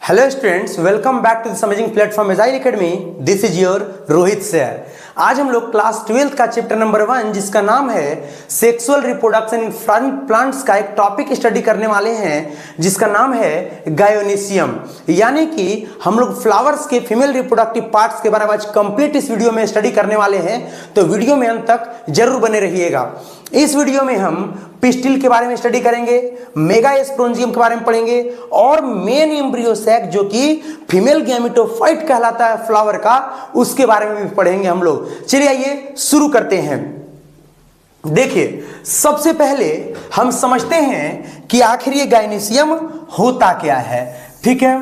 Hello students, welcome back to the amazing platform agile academy. This is your Rohit sir. आज हम लोग class 12 का chapter number 1 जिसका नाम है सेक्सुअल रिप्रोडक्शन इन प्लांट्स का एक टॉपिक स्टडी करने वाले हैं जिसका नाम है गायोनिसियम। यानी कि हम लोग फ्लावर्स के फीमेल रिप्रोडक्टिव पार्ट्स के बारे में आज कंप्लीट इस वीडियो में स्टडी करने वाले हैं, तो वीडियो में अंत तक जरूर बने रहिएगा। इस वीडियो में हम पिस्टिल के बारे में स्टडी करेंगे, मेगास्पोरेंजियम के बारे में पढ़ेंगे और मेन एम्ब्रियो सैक जो कि फीमेल गैमेटोफाइट कहलाता है फ्लावर का, उसके बारे में भी पढ़ेंगे हम लोग। चलिए आइए शुरू करते हैं। देखिए, सबसे पहले हम समझते हैं कि आखिर ये गायनेसियम होता क्या है। ठीक है,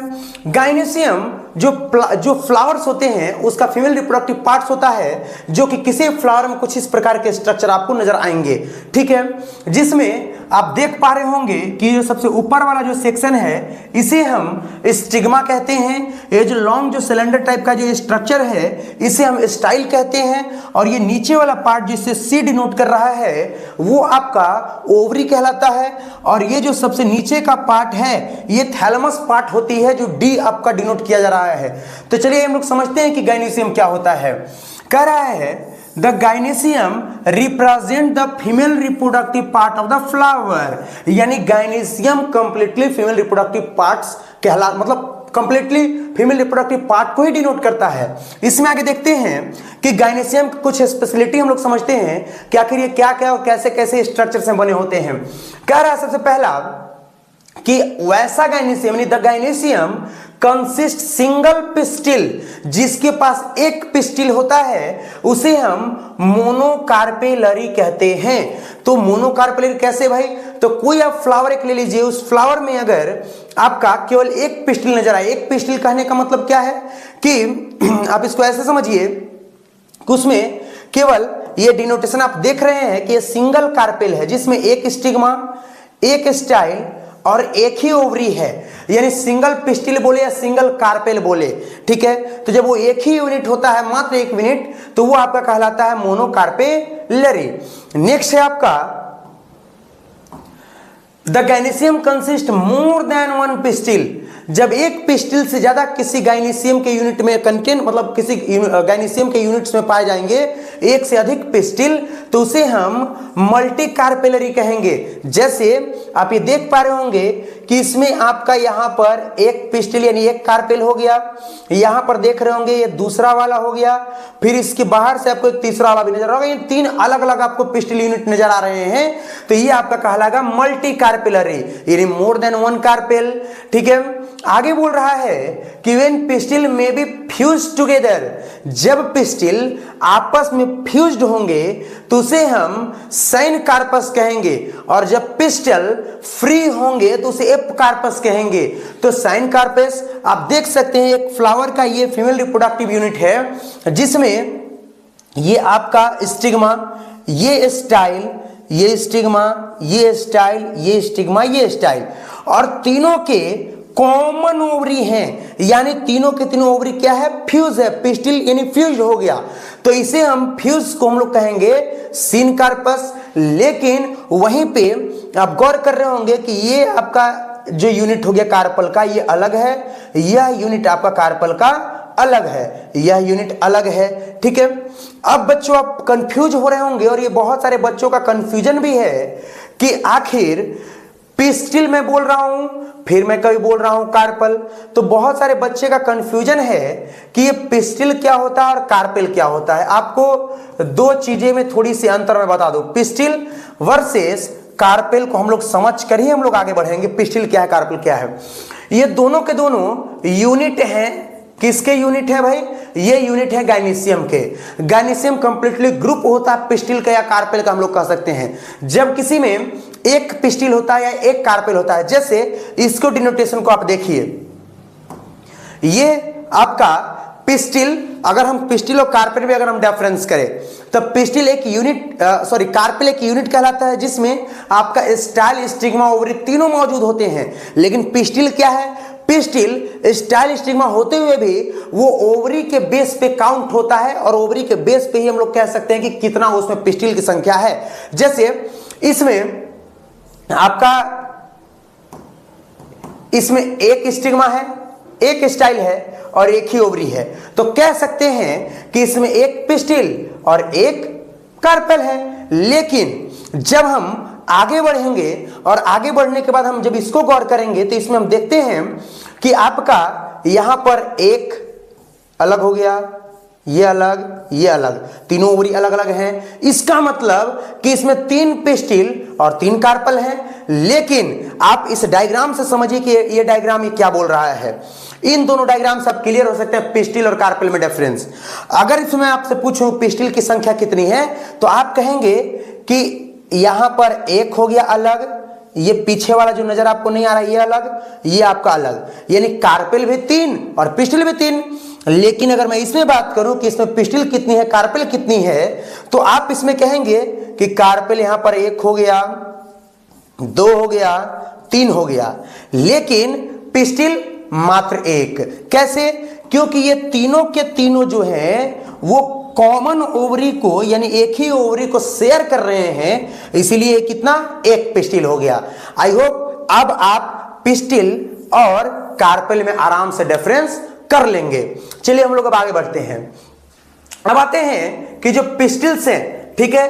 गायनेसियम जो फ्लावर्स होते हैं उसका फीमेल रिप्रोडक्टिव पार्ट्स होता है जो कि किसी फ्लावर में कुछ इस प्रकार के स्ट्रक्चर आपको नजर आएंगे। ठीक है, जिसमें आप देख पा रहे होंगे कि जो सबसे ऊपर वाला जो सेक्शन है इसे हम स्टिग्मा कहते हैं। ये जो लॉन्ग जो सिलेंडर टाइप का जो स्ट्रक्चर है इसे हम स्टाइल कहते हैं, और ये नीचे वाला पार्ट जिससे सी डिनोट कर रहा है वो आपका ओवरी कहलाता है, और ये जो सबसे नीचे का पार्ट है ये थैलेमस पार्ट होती है जो डी आपका डिनोट किया जा रहा है। तो चलिए हम लोग समझते हैं कि गायनेसियम क्या होता है। कह रहा है the gynoecium represent the female reproductive part of the flower. यानी gynoecium completely female reproductive parts कहला, मतलब कंप्लीटली फीमेल रिप्रोडक्टिव पार्ट को ही डिनोट करता है। इसमें आगे देखते हैं कि गायनेसियम की कुछ स्पेशलिटी हम लोग समझते हैं कि आखिर ये क्या क्या और कैसे कैसे स्ट्रक्चर से बने होते हैं। कह रहा है सबसे पहला कि वैसा गायनेसियम यानी the gynoecium consist single pistil, जिसके पास एक पिस्टिल होता है उसे हम मोनोकार्पेलरी कहते हैं। तो मोनोकार्पेलरी कैसे भाई? तो कोई आप फ्लावर एक ले लीजिए, उस फ्लावर में अगर आपका केवल एक पिस्टिल नजर आए, एक पिस्टिल कहने का मतलब क्या है कि आप इसको ऐसे समझिए कि उसमें केवल ये डिनोटेशन आप देख रहे हैं कि ये सिंगल कार्पेल है जिसमें एक स्टिग्मा, एक स्टाइल और एक ही ओवरी है, यानी सिंगल पिस्टिल बोले या सिंगल कार्पेल बोले। ठीक है, तो जब वो एक ही यूनिट होता है, मात्र एक यूनिट, तो वो आपका कहलाता है मोनोकार्पेलरी। नेक्स्ट है आपका the gynoecium consist more than one pistil. जब एक पिस्टिल से ज्यादा किसी गायनेसियम के यूनिट में कंटेंट, मतलब किसी गायनेसियम के यूनिट्स में पाए जाएंगे एक से अधिक पिस्टिल, तो उसे हम मल्टी कार्पेलरी कहेंगे। जैसे आप ये देख पा रहे होंगे कि इसमें आपका यहाँ पर एक पिस्टिल यानी एक कार्पेल हो गया, यहाँ पर देख रहे होंगे ये दूसरा वाला हो गया, फिर इसके बाहर से आपको एक तीसरा वाला भी नजर आ रहा होगा। ये तीन अलग अलग आपको पिस्टिल यूनिट नजर आ रहे हैं, तो ये आपका कहलाएगा मल्टी कार्पेलरी यानी मोर देन वन कार्पेल। ठीक है, आगे बोल रहा है कि व्हेन पिस्टिल में बी फ्यूज टुगेदर, जब पिस्टिल आपस में फ्यूज्ड होंगे तो उसे हम साइन कार्पस कहेंगे, और जब पिस्टल फ्री होंगे तो उसे एप कार्पस कहेंगे। तो साइन कार्पस आप देख सकते हैं एक फ्लावर का ये फीमेल रिप्रोडक्टिव यूनिट है जिसमें ये आपका स्टिग्मा, ये स्टाइल, ये स्टिग्मा, ये स्टाइल, ये स्टिग्मा, ये स्टाइल, और तीनों के कॉमन ओवरी हैं, यानी तीनों के तीनों ओवरी क्या है? फ्यूज है, पिस्टिल यानी फ्यूज हो गया, तो इसे हम फ्यूज को हम लोग कहेंगे सीन कार्पस। लेकिन वहीं पे आप गौर कर रहे होंगे कि ये आपका जो यूनिट हो गया कार्पल का ये अलग है, यह यूनिट आपका कार्पल का अलग है, यह यूनिट अलग है। ठीक है, अब बच्चों आप कंफ्यूज हो रहे होंगे, और ये बहुत सारे बच्चों का कंफ्यूजन भी है कि आखिर पिस्टिल मैं बोल रहा हूं, फिर मैं कभी बोल रहा हूं कार्पल, तो बहुत सारे बच्चे का कंफ्यूजन है कि ये पिस्टिल क्या होता है और कार्पेल क्या होता है। आपको दो चीजें में थोड़ी सी अंतर मैं बता दूं, पिस्टिल वर्सेस कार्पेल को हम लोग समझ कर ही हम लोग आगे बढ़ेंगे। पिस्टिल क्या है, कार्पेल क्या है, ये दोनों के दोनों यूनिट हैं। किसके यूनिट है भाई? ये यूनिट है गायनेसियम के। गायनेसियम कंप्लीटली ग्रुप होता है पिस्टिल का या कार्पेल का हम लोग कह सकते हैं। जब किसी में एक पिस्टिल होता है या एक कार्पेल होता है, जैसे इसको डिनोटेशन को आप देखिए, ये आपका पिस्टिल, अगर हम पिस्टिल और कार्पेल में अगर हम डिफरेंस करें तो पिस्टिल एक यूनिट, कार्पेल एक यूनिट कहलाता है जिसमें आपका स्टाइल, स्टिग्मा, ओवरी तीनों मौजूद होते हैं। लेकिन पिस्टिल क्या है? पिस्टिल स्टाइल, स्टिग्मा होते हुए भी वो ओवरी के बेस पे काउंट होता है, और ओवरी के बेस पे ही हम लोग कह सकते हैं कि कितना उसमें पिस्टिल की संख्या है। जैसे इसमें आपका, इसमें एक स्टिग्मा है, एक स्टाइल है और एक ही ओवरी है, तो कह सकते हैं कि इसमें एक पिस्टिल और एक कार्पेल है। लेकिन जब हम आगे बढ़ेंगे और आगे बढ़ने के बाद हम जब इसको गौर करेंगे तो इसमें हम देखते हैं कि आपका यहां पर एक अलग हो गया, ये अलग, ये अलग, तीनों ओवरी अलग अलग हैं। इसका मतलब कि इसमें 3 पिस्टिल और 3 कार्पल हैं। लेकिन आप इस डायग्राम से समझिए कि ये डायग्राम ये क्या बोल रहा है। इन दोनों डायग्राम से आप क्लियर हो सकते हैं पिस्टिल और कार्पल में डिफरेंस। अगर इसमें आपसे पूछूं पिस्टिल की संख्या कितनी है, तो आप कहेंगे कि यहां पर एक हो गया अलग, ये पीछे वाला जो नजर आपको नहीं आ रहा है ये अलग, ये आपका अलग, यानी कार्पेल भी 3 और पिस्टिल भी 3। लेकिन अगर मैं इसमें बात करूं कि इसमें पिस्टिल कितनी है, कार्पेल कितनी है, तो आप इसमें कहेंगे कि कार्पेल यहां पर 1 हो गया, 2 हो गया, 3 हो गया, लेकिन पिस्टिल मात्र 1। कैसे? क्योंकि ये तीनों के तीनों जो हैं वो कॉमन ओवरी को यानी एक ही ओवरी को शेयर कर रहे हैं, इसीलिए कितना, एक पिस्टिल हो गया। आई होप अब आप पिस्टिल और कार्पेल में आराम से डिफरेंस कर लेंगे। चलिए हम लोग अब आगे बढ़ते हैं। अब आते हैं कि जो पिस्टिल्स हैं, ठीक है,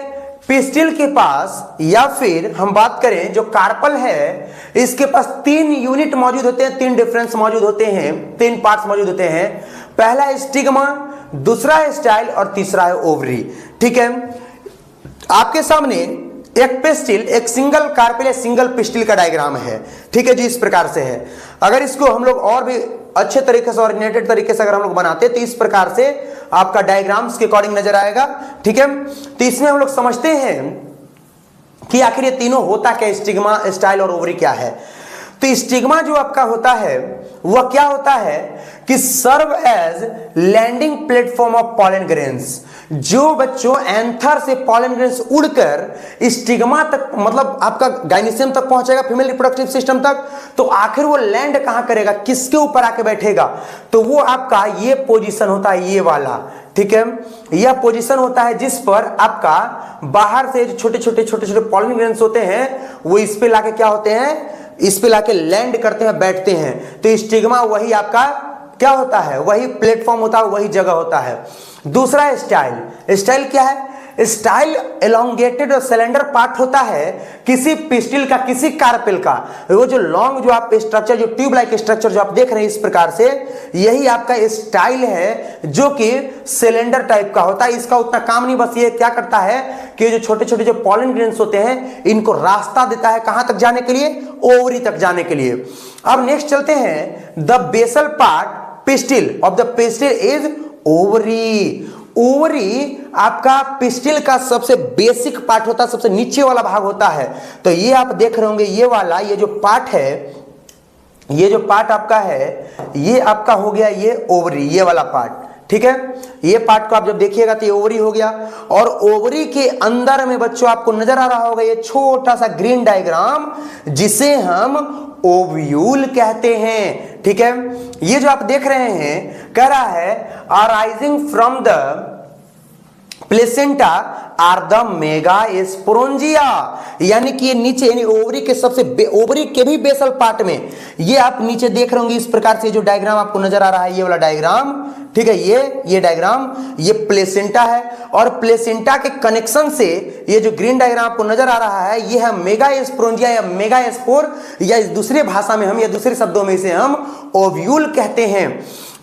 पिस्टिल के पास या फिर हम बात करें जो कार्पल है, इसके पास 3 यूनिट मौजूद होते हैं, 3 डिफरेंस मौजूद होते हैं, 3 पार्ट्स मौजूद होते हैं। पहला है स्टिग्मा, दूसरा है स्टाइल और तीसरा है ओवरी। ठीक है, आपके सामने एक पिस्टिल, एक सिंगल कार्पेल या सिंगल पिस्टिल का डायग्राम है। ठीक है जी, इस प्रकार से है। अगर इसको हम लोग और भी अच्छे तरीके से ऑर्डिनेटेड तरीके से अगर हम लोग बनाते तो इस प्रकार से आपका डायग्राम्स के अकॉर्डिंग नजर आएगा। ठीक है, तो इसमें हम लोग समझते हैं कि आखिर ये तीनों होता क्या, स्टिग्मा, स्टाइल और ओवरी क्या है। तो स्टिग्मा जो आपका होता है वह क्या होता है कि serve as landing platform of pollen grains. जो बच्चों एंथर से पॉलन ग्रेन्स उड़कर स्टिग्मा तक, मतलब आपका गाइनिसियम तक पहुंचेगा, फीमेल रिप्रोडक्टिव सिस्टम तक, तो आखिर वो लैंड कहां करेगा, किसके ऊपर आके बैठेगा, तो वो आपका ये पोजीशन होता है, ये वाला। ठीक है, यह पोजीशन होता है जिस पर आपका बाहर से जो छोटे छोटे पॉलन ग्रेन्स होते हैं वो इस पे लाके क्या होते हैं, इस पे लाके लैंड करते हैं, बैठते हैं। तो स्टिग्मा वही आपका क्या होता है, वही प्लेटफॉर्म होता है, वही जगह होता है। दूसरा है स्टाइल। स्टाइल क्या है? स्टाइल एलोंगेटेड और सिलेंडर पार्ट होता है किसी पिस्टिल का, किसी कार्पेल का। वो जो लॉन्ग जो आप स्ट्रक्चर, जो ट्यूब लाइक स्ट्रक्चर जो आप देख रहे हैं इस प्रकार से, यही आपका स्टाइल है जो कि सिलेंडर टाइप का होता है। इसका उतना काम नहीं, बस ये क्या करता है कि जो छोटे छोटे जो पॉलन ग्रेन्स होते हैं इनको रास्ता देता है कहां तक जाने के लिए, ओवरी तक जाने के लिए। अब नेक्स्ट चलते हैं, the basal part pistil of the pistil is ovary. Ovary आपका पिस्टिल का सबसे बेसिक पार्ट होता है, सबसे नीचे वाला भाग होता है। तो ये आप देख रहे होंगे, ये वाला, ये जो पार्ट है, ये जो पार्ट आपका है, ये आपका हो गया ये ओवरी, ये वाला पार्ट। ठीक है, ये पार्ट को आप जब देखिएगा तो ये ओवरी हो गया। और ओवरी के अंदर में बच्चों आपको नजर आ रहा होगा ये छोटा सा ग्रीन डायग्राम, जिसे हम ओव्यूल कहते हैं। ठीक है, ये जो आप देख रहे हैं कह रहा है arising from the placenta are the megasporangia, यानी कि ये नीचे, यानी ओवरी के सबसे ओवरी के भी बेसल पार्ट में, ये आप नीचे देख रहे होंगे इस प्रकार से जो डायग्राम आपको नजर आ रहा है, ये वाला डायग्राम। ठीक है, ये डायग्राम, ये प्लेसेंटा है, और प्लेसेंटा के कनेक्शन से ये जो ग्रीन डायग्राम आपको नजर आ रहा है, ये है मेगा स्पोरोंजिया या मेगा स्पोर, या इस दूसरे भाषा में हम, या दूसरे शब्दों में इसे हम ओव्यूल कहते हैं।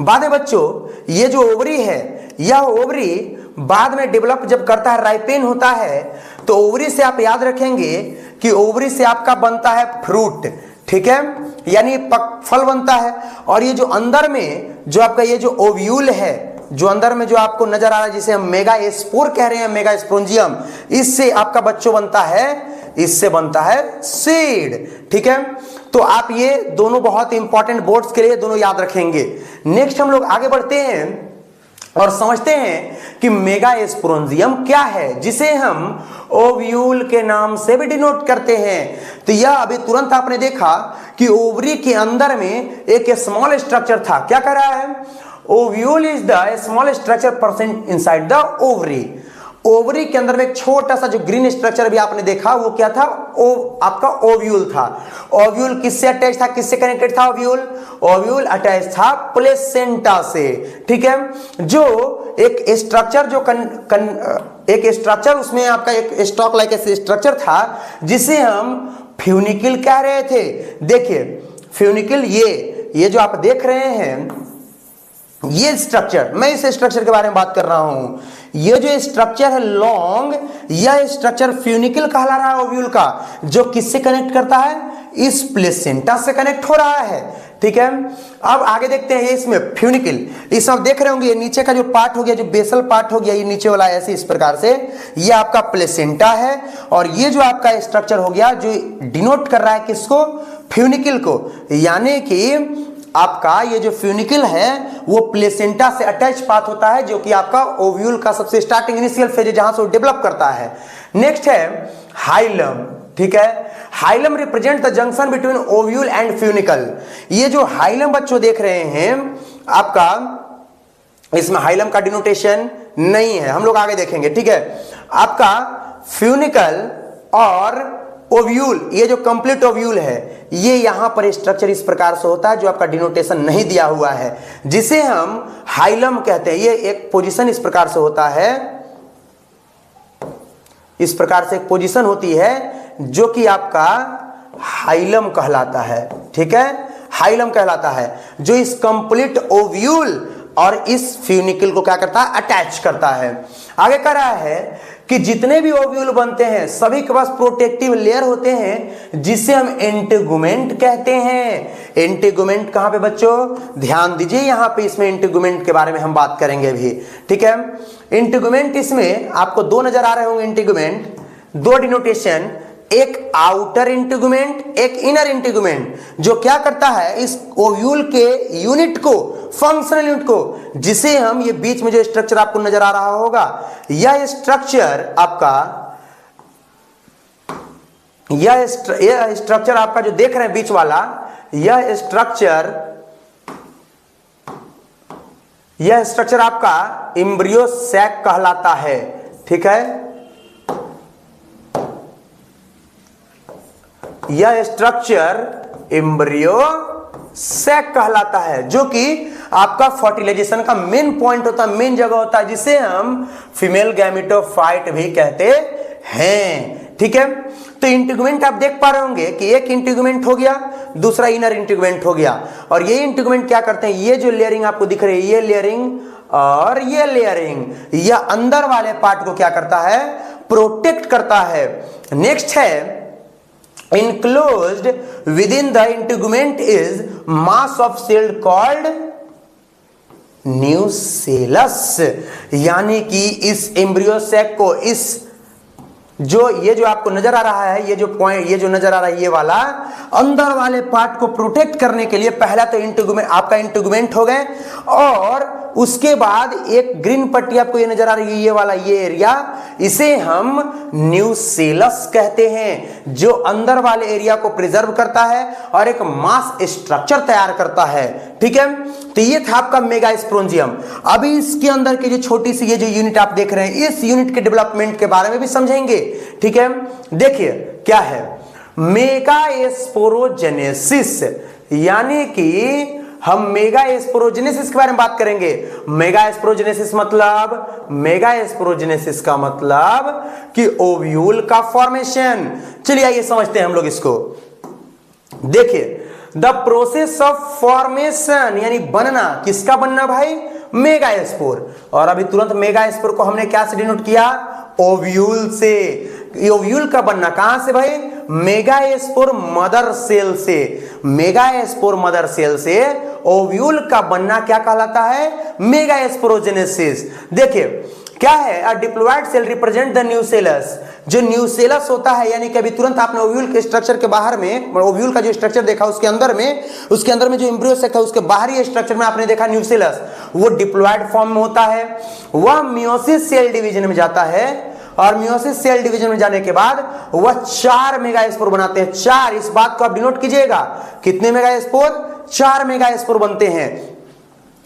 बाद में बच्चों ये जो ओवरी है, यह ओवरी बाद में डेवलप जब करता है, राइपेन होता है, तो ओवरी से आप याद रखेंगे कि ओवरी से आपका बनता है फ्रूट। ठीक है, यानी फल बनता है। और ये जो अंदर में जो आपका ये जो ओव्यूल है, जो अंदर में जो आपको नजर आ रहा है, जिसे हम मेगा स्पोर कह रहे हैं, मेगा स्पोरोंजियम, इससे आपका बच्चों बनता है, इससे बनता है सीड। ठीक है, तो आप ये दोनों बहुत इंपॉर्टेंट बोर्ड्स के लिए दोनों याद रखेंगे। नेक्स्ट हम लोग आगे बढ़ते हैं और समझते हैं कि मेगा स्पोरोंजियम क्या है, जिसे हम ओव्यूल के नाम से भी डिनोट करते हैं। तो यह अभी तुरंत आपने देखा कि ओवरी के अंदर में एक स्मॉल स्ट्रक्चर था। क्या कर रहा है? Ovule is the small structure present inside the ovary. Ovary के अंदर में एक छोटा सा जो ग्रीन स्ट्रक्चर भी आपने देखा वो क्या था, आपका ओव्यूल था। ओव्यूल किससे अटैच था, किससे कनेक्टेड था ओव्यूल? ओव्यूल अटैच था प्लेसेंटा से। ठीक है, जो एक स्ट्रक्चर एक स्ट्रक्चर उसमें आपका एक स्टॉक लाइक स्ट्रक्चर था जिसे हम फ्यूनिकल कह रहे थे। देखिए फ्यूनिकल, ये जो आप देख रहे हैं ये स्ट्रक्चर, मैं इस स्ट्रक्चर के बारे में बात कर रहा हूं। ये जो स्ट्रक्चर है लॉन्ग, यह स्ट्रक्चर फ्यूनिकल कहला रहा है ओव्यूल का, जो किससे कनेक्ट करता है, इस प्लेसेंटा से कनेक्ट हो रहा है। ठीक है, अब आगे देखते हैं इसमें फ्यूनिकल, इसमें आप देख रहे होंगे ये नीचे का जो पार्ट हो गया, जो बेसल पार्ट हो गया, ये नीचे वाला ऐसे इस प्रकार से, ये आपका प्लेसेंटा है। और ये जो आपका स्ट्रक्चर हो गया जो डिनोट कर रहा है किसको, फ्यूनिकल को, यानी कि आपका ये जो फ्यूनिकल है वो प्लेसेंटा से अटैच पाथ होता है, जो कि आपका ओव्यूल का सबसे स्टार्टिंग इनिशियल फेज है जहां से वो डेवलप करता है। नेक्स्ट है हाइलम। ठीक है, hilum represent the junction between ovule and funicle. ये जो हाइलम बच्चों देख रहे हैं आपका, इसमें हाइलम का डिनोटेशन नहीं है, हम लोग आगे देखेंगे। ठीक है, आपका फ्यूनिकल और ओव्यूल, ये जो कंप्लीट ओव्यूल है, ये यहां पर स्ट्रक्चर इस प्रकार से होता है जो आपका डिनोटेशन नहीं दिया हुआ है, जिसे हम हाइलम कहते हैं। ये एक पोजीशन इस प्रकार से होता है, इस प्रकार से एक पोजीशन होती है जो कि आपका हाइलम कहलाता है। ठीक है, हाइलम कहलाता है, जो इस कंप्लीट ओव्यूल और इस फ्यूनिकल को क्या करता है, अटैच करता है। आगे कह रहा है कि जितने भी ओव्यूल बनते हैं सभी के पास प्रोटेक्टिव लेयर होते हैं जिसे हम इंटेगुमेंट कहते हैं। इंटेगुमेंट कहां पे बच्चों, ध्यान दीजिए यहां पे, इसमें इंटेगुमेंट के बारे में हम बात करेंगे भी। ठीक है, इंटेगुमेंट, इसमें आपको दो नजर आ रहे होंगे इंटेगुमेंट, दो डिनोटेशन, एक आउटर इंटेगुमेंट, एक इनर इंटेगुमेंट, जो क्या करता है इस ओव्यूल के यूनिट को, फंक्शनल यूनिट को, जिसे हम, ये बीच में जो स्ट्रक्चर आपको नजर आ रहा होगा, यह स्ट्रक्चर आपका, यह स्ट्रक्चर आपका जो देख रहे हैं बीच वाला, यह स्ट्रक्चर आपका एम्ब्रियो सैक कहलाता है। ठीक है, यह स्ट्रक्चर एम्ब्रियो सैक कहलाता है, जो कि आपका फर्टिलाइजेशन का मेन पॉइंट होता है, मेन जगह होता है, जिसे हम फीमेल गैमेटोफाइट भी कहते हैं। ठीक है, तो इंटीगुमेंट आप देख पा रहे होंगे कि एक इंटीगुमेंट हो गया, दूसरा इनर इंटीगुमेंट हो गया। और ये इंटीगुमेंट क्या करते हैं, ये जो लेयरिंग आपको दिख रही है, ये लेयरिंग और ये लेयरिंग, यह अंदर वाले पार्ट को क्या करता है, प्रोटेक्ट करता है। नेक्स्ट है enclosed within the integument is mass of cell called nucellus, यानी कि इस एम्ब्रियो सैक को, इस ये जो आपको नजर आ रहा है, ये जो पॉइंट, ये जो नजर आ रहा है, ये वाला अंदर वाले पार्ट को प्रोटेक्ट करने के लिए पहला तो इंटीगुमेंट, आपका इंटीगुमेंट हो गए, और उसके बाद एक ग्रीन पट्टी आपको ये नजर आ रही है, ये वाला, ये एरिया, इसे हम न्यूसेलस कहते हैं, जो अंदर वाले एरिया को प्रिजर्व करता है और एक मास स्ट्रक्चर तैयार करता है। ठीक है, तो ये था आपका मेगास्पोरेंजियम। अभी इसके अंदर की जो छोटी सी ये जो यूनिट आप देख रहे हैं, इस यूनिट के डेवलपमेंट के बारे में भी समझेंगे। ठीक है, देखिए क्या है मेगास्पोरोजेनेसिस, यानी कि हम मेगास्पोरोजेनेसिस के बारे में बात करेंगे। मेगास्पोरोजेनेसिस का मतलब कि ओव्यूल का फॉर्मेशन। चलिए आइए समझते हैं हम लोग इसको। देखिए, द प्रोसेस ऑफ फॉर्मेशन, यानी बनना, किसका बनना भाई, मेगास्पोर। और अभी तुरंत मेगास्पोर को हमने क्या से डिनोट किया, ओव्यूल से। ओव्यूल का बनना कहां से भाई, मेगास्पोर मदर सेल से। मेगास्पोर मदर सेल से ओव्यूल का बनना क्या कहलाता है, मेगास्पोरोजेनेसिस। देखिए क्या है, a diploid cell represent the nucellus. जो न्यूसेलस होता है, यानी कि अभी तुरंत आपने ओव्यूल के स्ट्रक्चर के बाहर में, ओव्यूल का जो स्ट्रक्चर देखा उसके अंदर में जो एम्ब्रियो सेक है उसके बाहरी स्ट्रक्चर में आपने देखा न्यूसेलस, वो डिप्लॉयड फॉर्म में होता है। वह मियोसिस सेल डिवीजन में जाता है, और मियोसिस सेल डिवीजन में जाने के बाद वह 4 मेगास्पोर बनाते हैं। 4, इस बात को आप डिनोट कीजिएगा, कितने मेगास्पोर, 4 मेगास्पोर बनते हैं।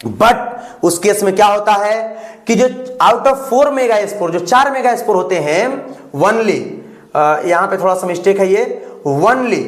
बट उस केस में क्या होता है कि जो आउट ऑफ 4 मेगा स्पोर, जो 4 मेगा स्पोर होते हैं, ओनली यहां पे थोड़ा सा मिस्टेक है, ये ओनली,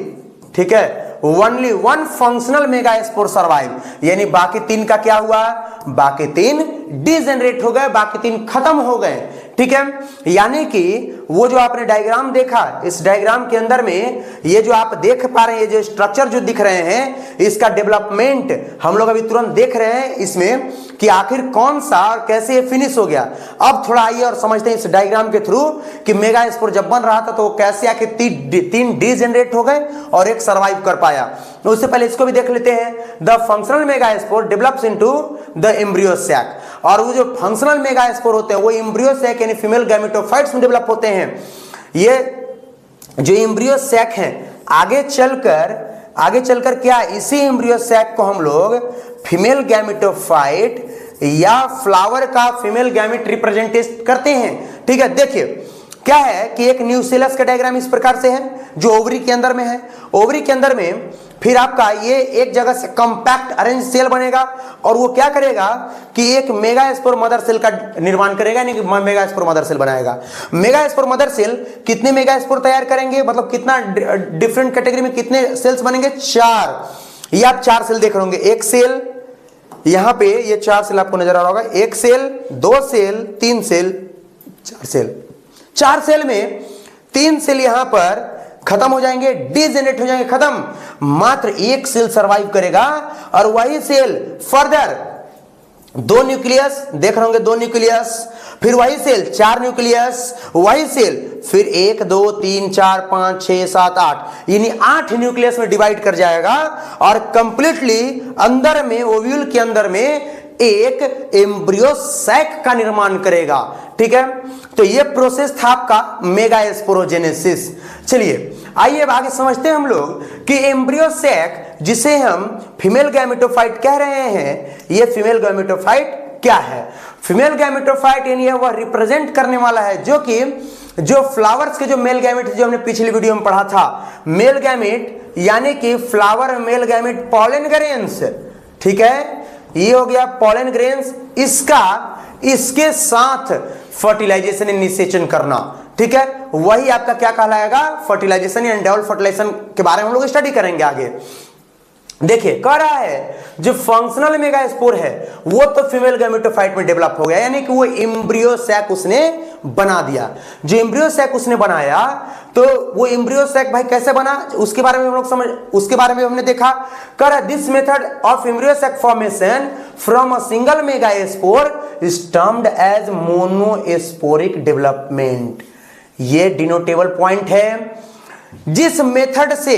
ठीक है, only 1 functional mega spore survive, यानी बाकी 3 का क्या हुआ, बाकी 3 डिजेनरेट हो गए, बाकी 3 खत्म हो गए, ठीक है। यानी कि वो जो आपने डायग्राम देखा, इस डायग्राम के अंदर में ये जो आप देख पा रहे हैं, ये जो स्ट्रक्चर जो दिख रहे हैं, इसका डेवलपमेंट हम लोग अभी तुरंत देख रहे हैं इसमें कि आखिर कौन सा और कैसे ये फिनिश हो गया। अब थोड़ा आइए और समझते हैं इस डायग्राम के थ्रू कि मेगा स्पोर जब बन रहा था तो कैसे आखिर 3 डिजेनरेट हो गए और एक सर्वाइव कर पाया। उससे पहले इसको भी देख लेते हैं। The functional mega spore develops into the embryo sac, और वो जो फंक्शनल मेगा स्पोर होते हैं वो एम्ब्रियो सैक यानी फीमेल गैमेटोफाइट्स में डेवलप होते हैं। ये जो एम्ब्रियो सैक हैं आगे चलकर क्या, इसी एम्ब्रियो सैक को हम लोग फीमेल गैमेटोफाइट या फ्लावर का फीमेल गैमेट रिप्रेजेंट करते हैं, ठीक है। देखिए क्या है कि एक न्यूसेलस का डायग्राम इस प्रकार से है जो ओवरी के अंदर में है। ओवरी के अंदर में फिर आपका ये एक जगह से कंपैक्ट अरेंज सेल बनेगा और वो क्या करेगा कि एक मेगा स्पोर मदर सेल का निर्माण करेगा, यानी कि मेगा स्पोर मदर सेल बनाएगा। मेगा स्पोर मदर सेल कितने मेगा स्पोर तैयार करेंगे, मतलब कितना डिफरेंट कैटेगरी में कितने सेल्स बनेंगे, 4। ये आप 4 सेल देख रहे होंगे, एक सेल यहां पे, ये 4 सेल आपको नजर आ रहा होगा, एक cell, 2 cell, 3 cell, 4 cell. 4 cell में 3 सेल यहां पर खत्म हो जाएंगे, डिजेनरेट हो जाएंगे, खत्म। मात्र एक सेल सरवाइव करेगा और वही सेल फर्दर 2 न्यूक्लियस देख रहे होंगे, 2 न्यूक्लियस, फिर वही सेल 4 न्यूक्लियस, वही सेल फिर 1 2 3 4 5 6 7 8, यानी 8 न्यूक्लियस में डिवाइड कर जाएगा और कंप्लीटली अंदर में, ओव्यूल के अंदर में एक एम्ब्रियो सैक का निर्माण करेगा, ठीक है। तो ये प्रोसेस था आपका मेगा स्पोरोजेनेसिस। चलिए आइए अब आगे समझते हैं हम लोग कि एम्ब्रियो सैक जिसे हम फीमेल गैमेटोफाइट कह रहे हैं, ये फीमेल गैमेटोफाइट क्या है। फीमेल गैमेटोफाइट यानी वह रिप्रेजेंट करने वाला है जो कि जो फ्लावर्स के जो मेल गैमेट जो हमने पिछली वीडियो में पढ़ा था, मेल गैमेट यानी कि flower male gamete pollen grains, ठीक है, ये हो गया पॉलन ग्रेन्स, इसके साथ फर्टिलाइजेशन एंड निषेचन करना, ठीक है, वही आपका क्या कहलाएगा, फर्टिलाइजेशन या एंडोल फर्टिलाइजेशन के बारे में हम लोग स्टडी करेंगे आगे। देखिए कह रहा है जो फंक्शनल मेगा स्पोर है वो तो फीमेल गैमेटोफाइट में डेवलप हो गया, यानी कि वो एम्ब्रियो सैक उसने बना दिया। जो एम्ब्रियो सैक उसने बनाया तो वो एम्ब्रियो सैक भाई कैसे बना उसके बारे में हम लोग उसके बारे में हमने देखा। कर this method of embryo sac formation from a single mega spore is termed as monosporic development. ये डिनोटेबल पॉइंट है। जिस मेथड से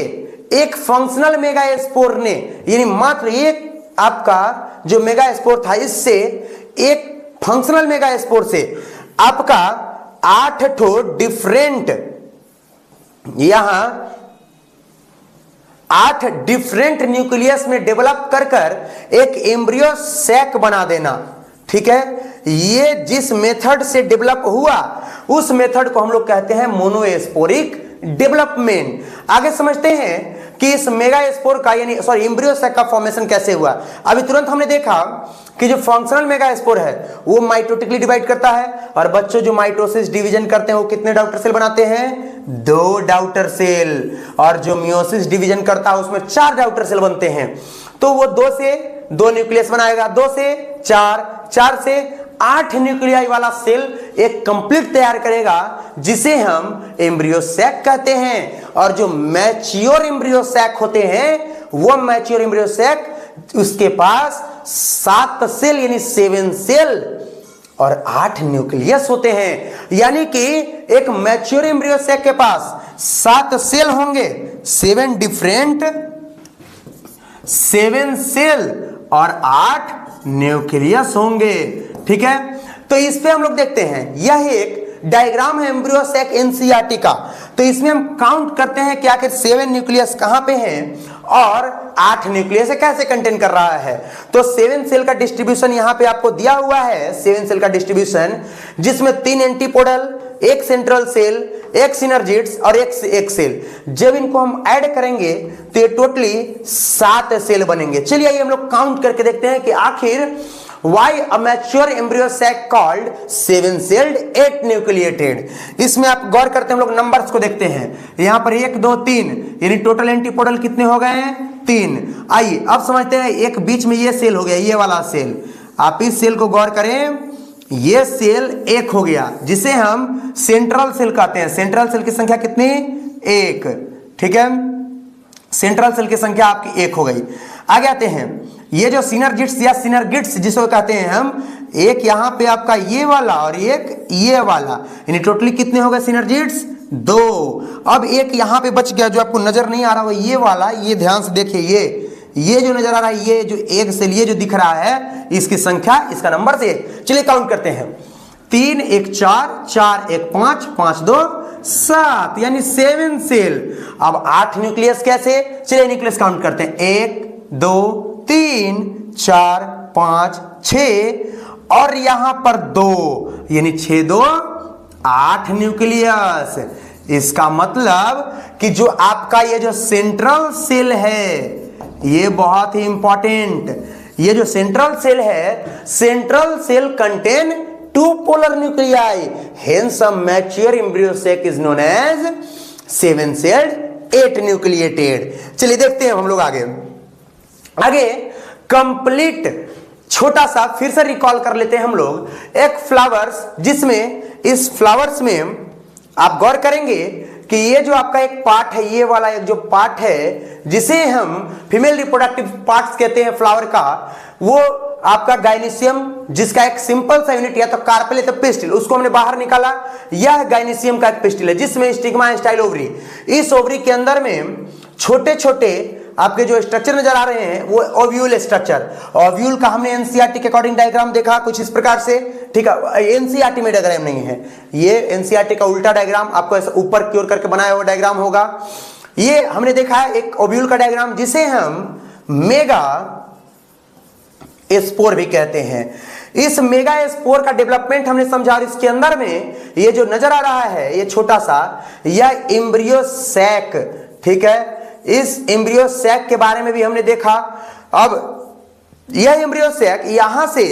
एक फंक्शनल मेगा स्पोर ने, यानी मात्र एक आपका जो मेगा स्पोर था, इससे एक फंक्शनल मेगा स्पोर से आपका 8 ठो डिफरेंट, यहां 8 डिफरेंट न्यूक्लियस में डेवलप कर एक एम्ब्रियो सैक बना देना, ठीक है। ये जिस मेथड से डेवलप हुआ उस मेथड को हम लोग कहते हैं मोनोस्पोरिक डेवलपमेंट। आगे समझते हैं कि इस मेगा स्पोर का यानी एम्ब्रियो सैक का फॉर्मेशन कैसे हुआ। अभी तुरंत हमने देखा कि जो फंक्शनल मेगा स्पोर है वो माइटोटिकली डिवाइड करता है और बच्चों जो माइटोसिस डिवीजन करते हैं वो कितने डॉटर सेल बनाते हैं, 2 डॉटर सेल, और जो मियोसिस डिवीजन करता है उसमें 4 डॉटर सेल बनते हैं। तो वो 2 से 2 न्यूक्लियस बनाएगा, 2 से 4, 4 से 8 न्यूक्लियाई वाला सेल एक कंप्लीट तैयार करेगा जिसे हम एम्ब्रियो सैक कहते हैं। और जो मैच्योर एम्ब्रियो सैक होते हैं वो मैच्योर एम्ब्रियो सैक उसके पास 7 सेल यानी 7 सेल और 8 न्यूक्लियस होते हैं। यानी कि एक मैच्योर एम्ब्रियो सैक के पास 7 सेल होंगे, 7 डिफरेंट 7 सेल और 8 न्यूक्लियस होंगे, ठीक है। तो इस पे हम लोग देखते हैं, यह एक डायग्राम है एम्ब्रियो सैक एनसीईआरटी का। तो इसमें हम काउंट करते हैं कि आखिर 7 न्यूक्लियस कहां पे हैं और 8 न्यूक्लियस कैसे कंटेन कर रहा है। तो 7 सेल का डिस्ट्रीब्यूशन यहां पे आपको दिया हुआ है, 7 सेल का डिस्ट्रीब्यूशन जिसमें 3 एंटीपोडल, 1 सेंट्रल सेल, एक सिनर्जिड्स और एक सेल। जब इनको हम ऐड करेंगे तो ये टोटली 7 सेल बनेंगे। चलिए आइए हम लोग काउंट करके देखते हैं कि आखिर why a mature embryo sac called 7 celled 8 nucleated। इसमें आप गौर करते हैं, हम लोग नंबर्स को देखते हैं। यहां पर 1 2 3 यानी टोटल एंटीपोडल कितने हो गए हैं? 3। आइए अब समझते हैं, एक बीच में ये सेल हो गया, ये वाला सेल। आप इस सेल को गौर करें, ये सेल 1 हो गया जिसे हम सेंट्रल सेल कहते हैं। सेंट्रल सेल की संख्या कितनी? 1। ठीक है, सेंट्रल सेल की संख्या आपकी 1 हो गई। आगे आते हैं, ये जो सिनर्जिड्स या सिनर्गिड्स जिसको कहते हैं हम, एक यहां पे आपका ये वाला और एक ये वाला, यानी टोटली कितने हो गए सिनर्जिड्स? 2। अब एक यहां पे बच गया जो आपको नजर नहीं आ रहा, वो ये वाला। ये ध्यान से देखिए, ये जो नजर आ रहा है, ये जो एक सेल ये जो दिख रहा है, इसकी संख्या, इसका नंबर से। चलिए काउंट करते हैं, 3 1 4 4 1 5 5 2 7 यानी 7 सेल। अब 8 न्यूक्लियस कैसे? चलिए न्यूक्लियस काउंट करते हैं, 1 2 3 4 5 6 और यहां पर 2 यानी 6 2 8 न्यूक्लियस। इसका मतलब कि जो आपका ये जो सेंट्रल सेल है, ये बहुत ही इंपॉर्टेंट, ये जो सेंट्रल सेल है, central cell contain 2 polar nuclei, hence a mature embryo sac is known as 7 celled 8 nucleated. चलिए देखते हैं हम लोग आगे कंप्लीट छोटा सा फिर से रिकॉल कर लेते हैं हम लोग। एक फ्लावर्स, जिसमें इस फ्लावर्स में आप गौर करेंगे कि ये जो आपका एक पार्ट है, ये वाला एक जो पार्ट है जिसे हम फीमेल रिप्रोडक्टिव पार्ट्स कहते हैं फ्लावर का, वो आपका गाइनीशियम, जिसका एक सिंपल सा यूनिट या तो कार्पेल या तो पिस्टिल, उसको हमने बाहर निकाला। यह गाइनीशियम का एक पिस्टिल है जिसमें स्टिग्मा स्टाइल ओवरी। इस ओवरी के अंदर में छोटे छोटे आपके जो स्ट्रक्चर नजर आ रहे हैं वो ओव्यूल स्ट्रक्चर। ओव्यूल का हमने एनसीईआरटी के अकॉर्डिंग डायग्राम देखा कुछ इस प्रकार से। ठीक है, एनसीईआरटी में डायग्राम नहीं है, ये एनसीईआरटी का उल्टा डायग्राम आपको ऐसा ऊपर की ओर करके बनाया हुआ डायग्राम होगा। ये हमने देखा है एक ओव्यूल का डायग्राम जिसे हम मेगा स्पोर भी कहते हैं। इस मेगा स्पोर का डेवलपमेंट हमने समझा, और इसके अंदर में ये जो नजर आ रहा है ये छोटा सा, यह एम्ब्रियो सैक। ठीक है, इस एम्ब्रियो सैक के बारे में भी हमने देखा। अब यह एम्ब्रियो सैक यहां से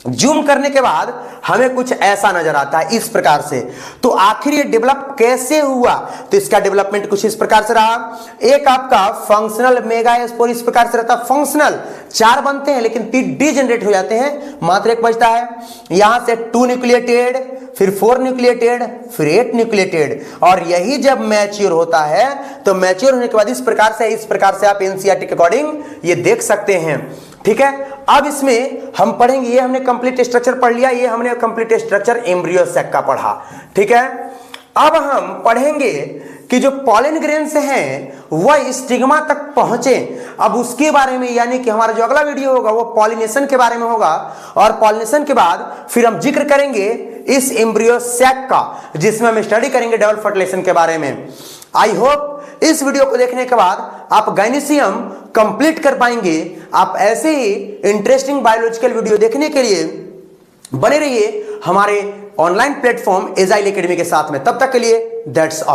जूम करने के बाद हमें कुछ ऐसा नजर आता है इस प्रकार से। तो आखिर ये डेवलप कैसे हुआ? तो इसका डेवलपमेंट कुछ इस प्रकार से रहा। एक आपका फंक्शनल मेगा स्पोर इस प्रकार से रहता है। फंक्शनल 4 बनते हैं लेकिन 3 डीजेनरेट हो जाते हैं, मात्र 1 बचता है। यहां से 2 न्यूक्लिएटेड, फिर 4 न्यूक्लिएटेड, फिर 8 न्यूक्लिएटेड। और यही जब मैच्योर होता है तो मैच्योर होने के बाद इस प्रकार से आप एनसीईआरटी के अकॉर्डिंग ये देख सकते हैं। ठीक है, अब इसमें हम पढ़ेंगे, ये हमने कंप्लीट स्ट्रक्चर पढ़ लिया, ये हमने कंप्लीट स्ट्रक्चर एम्ब्रियो सैक का पढ़ा। ठीक है, अब हम पढ़ेंगे कि जो पॉलन ग्रेन्स हैं वह स्टिग्मा तक पहुंचे। अब उसके बारे में, यानी कि हमारा जो अगला वीडियो होगा वो पॉलिनेशन के बारे में होगा, और पॉलिनेशन के बाद फिर हम जिक्र करेंगे इस एम्ब्रियो सैक का, जिसमें हम स्टडी करेंगे डबल फर्टिलाइजेशन के बारे में। आई होप इस वीडियो को देखने के बाद आप गाइनीशियम कंप्लीट कर पाएंगे। आप ऐसे ही इंटरेस्टिंग बायोलॉजिकल वीडियो देखने के लिए बने रहिए हमारे ऑनलाइन प्लेटफॉर्म एजाइल एकेडमी के साथ में। तब तक के लिए दैट्स ऑल।